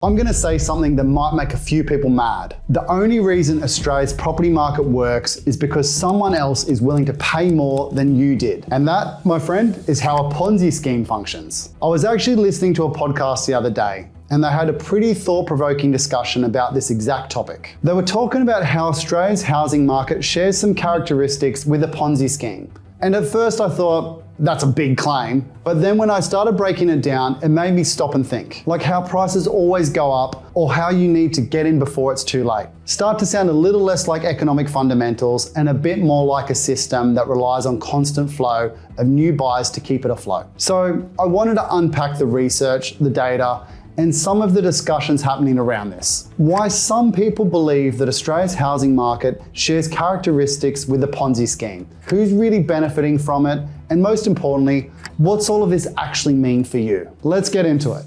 I'm going to say something that might make a few people mad. The only reason Australia's property market works is because someone else is willing to pay more than you did. And that, my friend, is how a Ponzi scheme functions. I was actually listening to a podcast the other day, and they had a pretty thought-provoking discussion about this exact topic. They were talking about how Australia's housing market shares some characteristics with a Ponzi scheme. And at first I thought, that's a big claim. But then when I started breaking it down, it made me stop and think. Like how prices always go up, or how you need to get in before it's too late. Start to sound a little less like economic fundamentals and a bit more like a system that relies on constant flow of new buyers to keep it afloat. So I wanted to unpack the research, the data, and some of the discussions happening around this. Why some people believe that Australia's housing market shares characteristics with the Ponzi scheme, who's really benefiting from it, and most importantly, what's all of this actually mean for you? Let's get into it.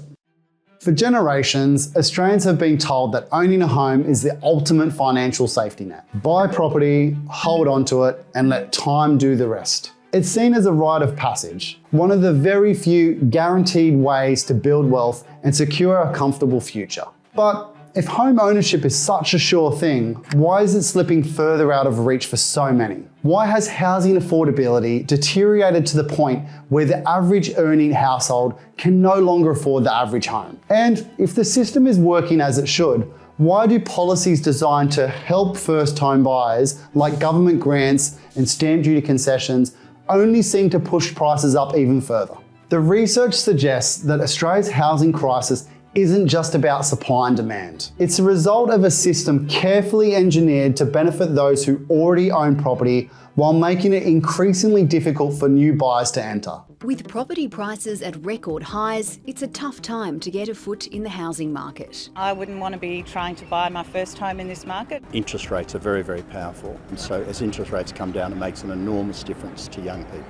For generations, Australians have been told that owning a home is the ultimate financial safety net. Buy property, hold onto it, and let time do the rest. It's seen as a rite of passage, one of the very few guaranteed ways to build wealth and secure a comfortable future. But if home ownership is such a sure thing, why is it slipping further out of reach for so many? Why has housing affordability deteriorated to the point where the average earning household can no longer afford the average home? And if the system is working as it should, why do policies designed to help first home buyers, like government grants and stamp duty concessions, only seem to push prices up even further? The research suggests that Australia's housing crisis isn't just about supply and demand. It's a result of a system carefully engineered to benefit those who already own property while making it increasingly difficult for new buyers to enter. With property prices at record highs, it's a tough time to get a foot in the housing market. I wouldn't want to be trying to buy my first home in this market. Interest rates are very, very powerful. And so as interest rates come down, it makes an enormous difference to young people.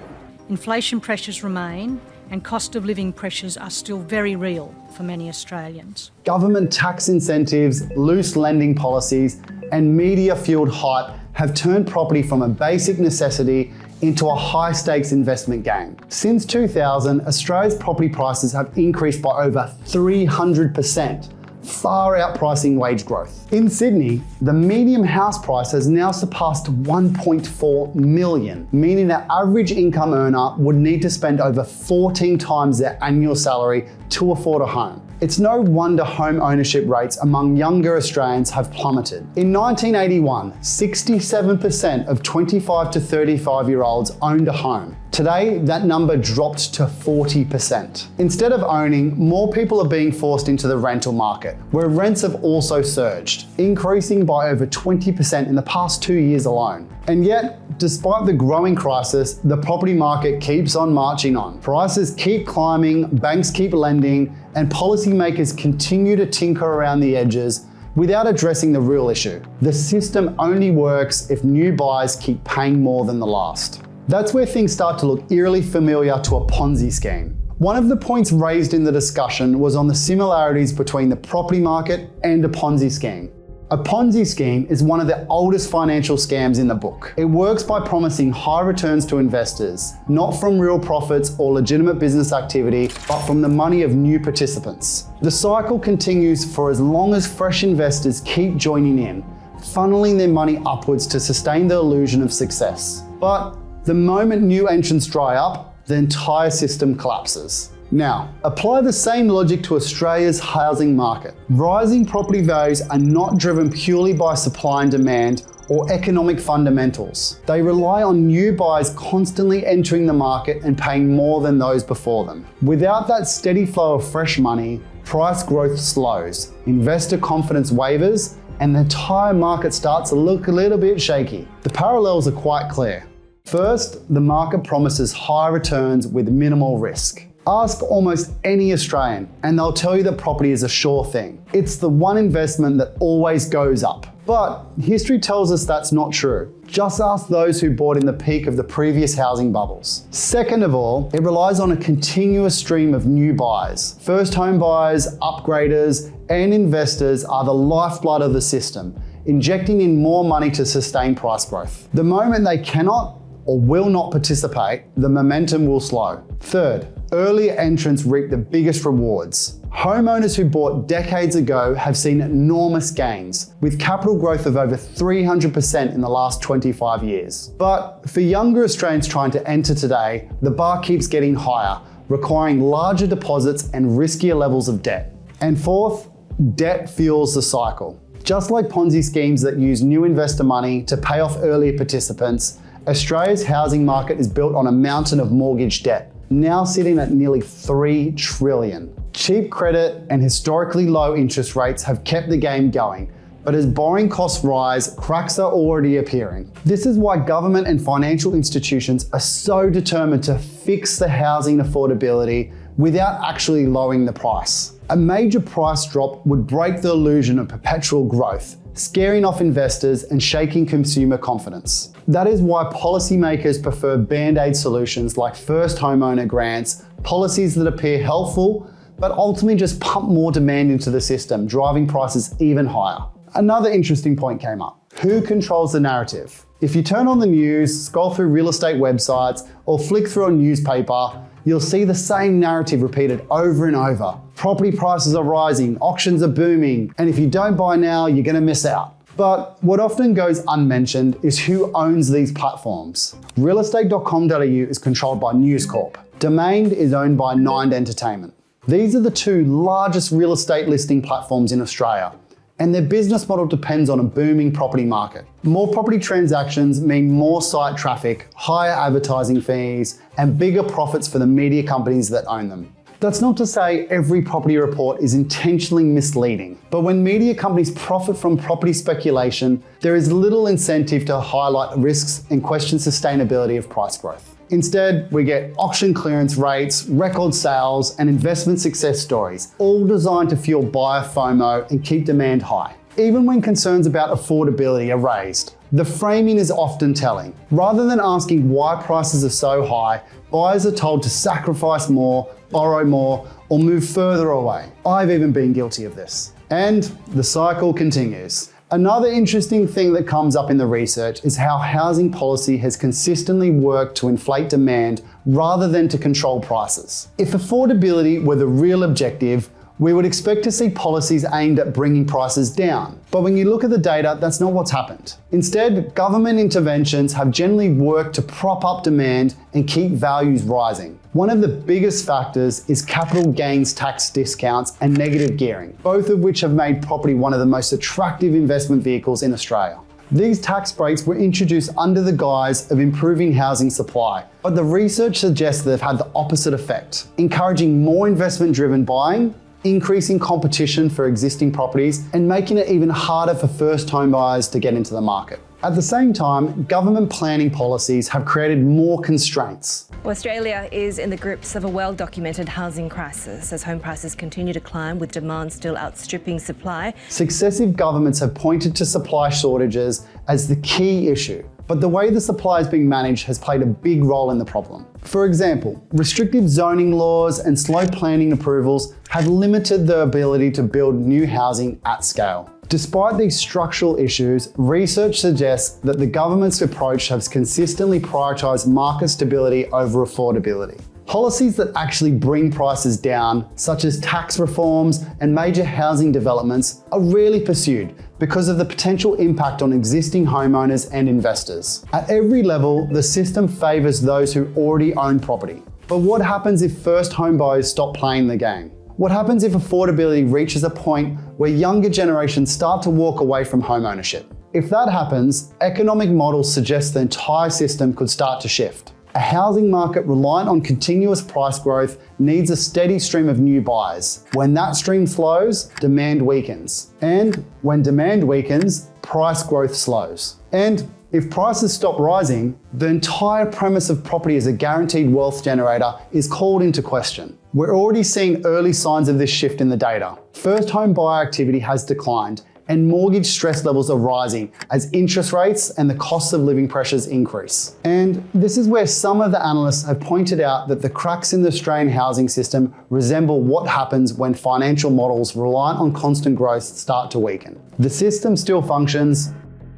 Inflation pressures remain and cost of living pressures are still very real for many Australians. Government tax incentives, loose lending policies, and media-fueled hype have turned property from a basic necessity into a high-stakes investment game. Since 2000, Australia's property prices have increased by over 300%, far outpricing wage growth. In Sydney, the median house price has now surpassed 1.4 million, meaning an average income earner would need to spend over 14 times their annual salary to afford a home. It's no wonder home ownership rates among younger Australians have plummeted. In 1981, 67% of 25 to 35-year-olds owned a home. Today, that number dropped to 40%. Instead of owning, more people are being forced into the rental market, where rents have also surged, increasing by over 20% in the past 2 years alone. And yet, despite the growing crisis, the property market keeps on marching on. Prices keep climbing, banks keep lending, and policymakers continue to tinker around the edges without addressing the real issue. The system only works if new buyers keep paying more than the last. That's where things start to look eerily familiar to a Ponzi scheme. One of the points raised in the discussion was on the similarities between the property market and a Ponzi scheme. A Ponzi scheme is one of the oldest financial scams in the book. It works by promising high returns to investors, not from real profits or legitimate business activity, but from the money of new participants. The cycle continues for as long as fresh investors keep joining in, funneling their money upwards to sustain the illusion of success. But the moment new entrants dry up, the entire system collapses. Now, apply the same logic to Australia's housing market. Rising property values are not driven purely by supply and demand or economic fundamentals. They rely on new buyers constantly entering the market and paying more than those before them. Without that steady flow of fresh money, price growth slows, investor confidence wavers, and the entire market starts to look a little bit shaky. The parallels are quite clear. First, the market promises high returns with minimal risk. Ask almost any Australian and they'll tell you that property is a sure thing. It's the one investment that always goes up. But history tells us that's not true. Just ask those who bought in the peak of the previous housing bubbles. Second of all, it relies on a continuous stream of new buyers. First home buyers, upgraders, and investors are the lifeblood of the system, injecting in more money to sustain price growth. The moment they cannot or will not participate, the momentum will slow. Third, early entrants reap the biggest rewards. Homeowners who bought decades ago have seen enormous gains, with capital growth of over 300% in the last 25 years. But for younger Australians trying to enter today, the bar keeps getting higher, requiring larger deposits and riskier levels of debt. And fourth, debt fuels the cycle. Just like Ponzi schemes that use new investor money to pay off earlier participants, Australia's housing market is built on a mountain of mortgage debt, now sitting at nearly $3 trillion. Cheap credit and historically low interest rates have kept the game going, but as borrowing costs rise, cracks are already appearing. This is why government and financial institutions are so determined to fix the housing affordability without actually lowering the price. A major price drop would break the illusion of perpetual growth, scaring off investors and shaking consumer confidence. That is why policymakers prefer band-aid solutions like first homeowner grants, policies that appear helpful, but ultimately just pump more demand into the system, driving prices even higher. Another interesting point came up. Who controls the narrative? If you turn on the news, scroll through real estate websites, or flick through a newspaper, you'll see the same narrative repeated over and over. Property prices are rising, auctions are booming, and if you don't buy now, you're gonna miss out. But what often goes unmentioned is who owns these platforms. Realestate.com.au is controlled by News Corp. Domain is owned by Nine Entertainment. These are the two largest real estate listing platforms in Australia, and their business model depends on a booming property market. More property transactions mean more site traffic, higher advertising fees, and bigger profits for the media companies that own them. That's not to say every property report is intentionally misleading, but when media companies profit from property speculation, there is little incentive to highlight risks and question sustainability of price growth. Instead, we get auction clearance rates, record sales, and investment success stories, all designed to fuel buyer FOMO and keep demand high. Even when concerns about affordability are raised, the framing is often telling. Rather than asking why prices are so high, buyers are told to sacrifice more, borrow more, or move further away. I've even been guilty of this. And the cycle continues. Another interesting thing that comes up in the research is how housing policy has consistently worked to inflate demand rather than to control prices. If affordability were the real objective, we would expect to see policies aimed at bringing prices down. But when you look at the data, that's not what's happened. Instead, government interventions have generally worked to prop up demand and keep values rising. One of the biggest factors is capital gains tax discounts and negative gearing, both of which have made property one of the most attractive investment vehicles in Australia. These tax breaks were introduced under the guise of improving housing supply, but the research suggests they've had the opposite effect, encouraging more investment-driven buying, increasing competition for existing properties, and making it even harder for first home buyers to get into the market. At the same time, government planning policies have created more constraints. Australia is in the grips of a well-documented housing crisis as home prices continue to climb with demand still outstripping supply. Successive governments have pointed to supply shortages as the key issue, but the way the supply is being managed has played a big role in the problem. For example, restrictive zoning laws and slow planning approvals have limited the ability to build new housing at scale. Despite these structural issues, research suggests that the government's approach has consistently prioritised market stability over affordability. Policies that actually bring prices down, such as tax reforms and major housing developments, are rarely pursued because of the potential impact on existing homeowners and investors. At every level, the system favours those who already own property. But what happens if first home buyers stop playing the game? What happens if affordability reaches a point where younger generations start to walk away from home ownership? If that happens, economic models suggest the entire system could start to shift. A housing market reliant on continuous price growth needs a steady stream of new buyers. When that stream slows, demand weakens. And when demand weakens, price growth slows. And if prices stop rising, the entire premise of property as a guaranteed wealth generator is called into question. We're already seeing early signs of this shift in the data. First home buyer activity has declined, and mortgage stress levels are rising as interest rates and the cost of living pressures increase. And this is where some of the analysts have pointed out that the cracks in the Australian housing system resemble what happens when financial models reliant on constant growth start to weaken. The system still functions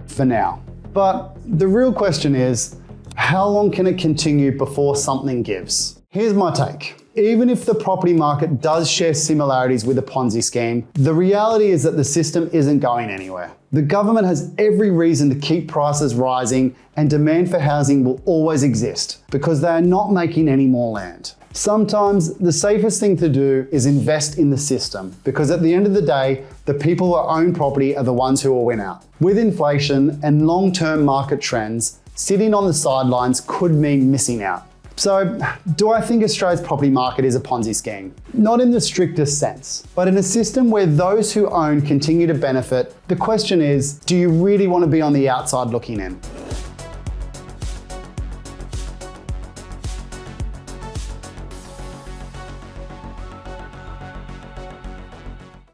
for now. But the real question is, how long can it continue before something gives? Here's my take. Even if the property market does share similarities with the Ponzi scheme, the reality is that the system isn't going anywhere. The government has every reason to keep prices rising, and demand for housing will always exist because they are not making any more land. Sometimes the safest thing to do is invest in the system, because at the end of the day, the people who own property are the ones who will win out. With inflation and long-term market trends, sitting on the sidelines could mean missing out. So, do I think Australia's property market is a Ponzi scheme? Not in the strictest sense, but in a system where those who own continue to benefit, the question is, do you really want to be on the outside looking in?